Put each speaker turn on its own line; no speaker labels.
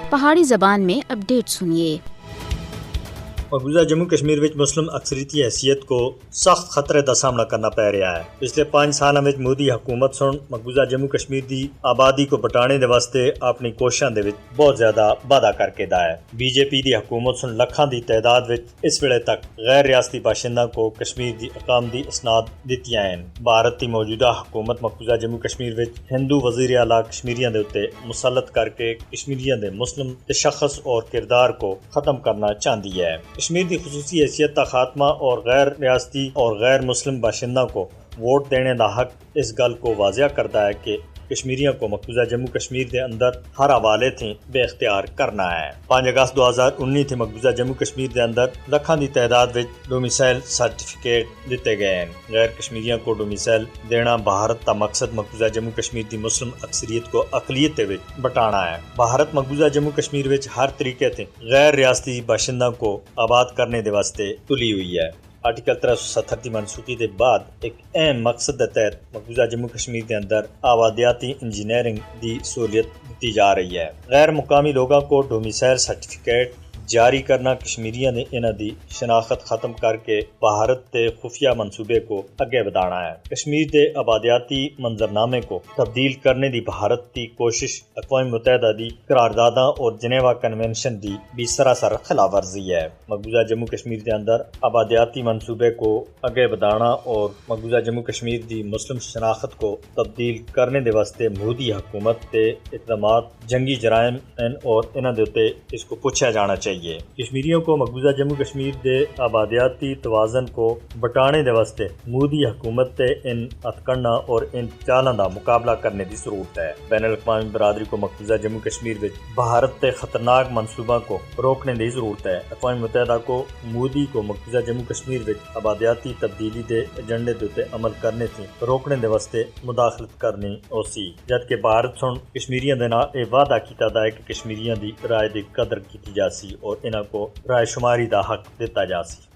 پہاڑی زبان میں اپڈیٹ سنیے۔
مقبوضہ جموں کشمیر وچ مسلم اکثریتی حیثیت کو سخت خطرے دا سامنا کرنا پی رہا ہے۔ پچھلے 5 سالاں وچ مودی حکومت سن مقبوضہ جموں کشمیر دی آبادی کو بٹانے دے واسطے اپنی کوششاں دے وچ بہت زیادہ وعدہ کر کے دا ہے۔ بی جے پی دی حکومت سن لکھاں دی تعداد وچ اس ویلے تک غیر ریاستی باشنداں کو کشمیر دی اقام دی اسناد دتیاں ہیں۔ بھارت دی موجودہ حکومت مقبوضہ جموں کشمیر وچ ہندو وزیر اعلیٰ کشمیریاں دے اوتے مسلط کر کے کشمیریاں دے مسلم تشخص اور کردار کو ختم کرنا چاہتی ہے۔ کشمیر کی خصوصی حیثیت کا خاتمہ اور غیر ریاستی اور غیر مسلم باشندوں کو ووٹ دینے کا حق اس گل کو واضح کرتا ہے کہ کشمیریوں کو مقبوضہ جموں کشمیر کے اندر ہر حوالے تھیں بے اختیار کرنا ہے۔ 5 اگست 2019 تھی مقبوضہ جموں کشمیر کے اندر لکھاں دی تعداد وچ ڈومیسائل سرٹیفکیٹ دیتے گئے ہیں۔ غیر کشمیریوں کو ڈومیسائل دینا بھارت کا مقصد مقبوضہ جموں کشمیر دی مسلم اکثریت کو اقلیت وچ بٹانا ہے۔ بھارت مقبوضہ جموں کشمیر وچ ہر طریقے سے غیر ریاستی باشندوں کو آباد کرنے دے واسطے تلی ہوئی ہے۔ آرٹیکل 370 کی منسوخی کے بعد ایک اہم مقصد کے تحت مقبوضہ جموں کشمیر کے اندر آبادیاتی انجینئرنگ دی سہولیت دی جا رہی ہے۔ غیر مقامی لوگوں کو ڈومیسائل سرٹیفکیٹ جاری کرنا کشمیریوں نے انہاں دی شناخت ختم کر کے بھارت کے خفیہ منصوبے کو اگے بڑھانا ہے۔ کشمیر کے آبادیاتی منظرنامے کو تبدیل کرنے دی بھارت کی کوشش اقوام متحدہ دی قرارداداں اور جنیوا کنونشن دی بھی سراسر خلاف ورزی ہے۔ مقبوضہ جموں کشمیر کے اندر آبادیاتی منصوبے کو اگے بڑھانا اور مقبوضہ جموں کشمیر دی مسلم شناخت کو تبدیل کرنے دے واسطے مودی حکومت کے اقدامات جنگی جرائم اور انہاں دے اوتے اس کو پوچھا جانا چاہیے۔ کشمیریوں کو مقبوضہ جموں کشمیر کے آبادیاتی توازن کو بٹانے دے واسطے مودی حکومت تے ان ہتھکنڈا اور ان چالاں دا مقابلہ کرنے دی ضرورت ہے۔ بین الاقوامی برادری کو مقبوضہ جموں کشمیر وچ بھارت کے خطرناک منصوبہ کو روکنے دی ضرورت ہے۔ اقوام متحدہ کو مودی کو مقبوضہ جموں کشمیر وچ آبادیاتی تبدیلی دے ایجنڈے دے تے عمل کرنے تھی روکنے دے واسطے مداخلت کرنی ہوسی، جبکہ بھارت سن کشمیریاں دے نال یہ وعدہ کیتا دا ہے کہ کشمیریاں دی رائے دی قدر کیتی جاسی اور انہاں کو رائے شماری دا حق دیتا جاسی۔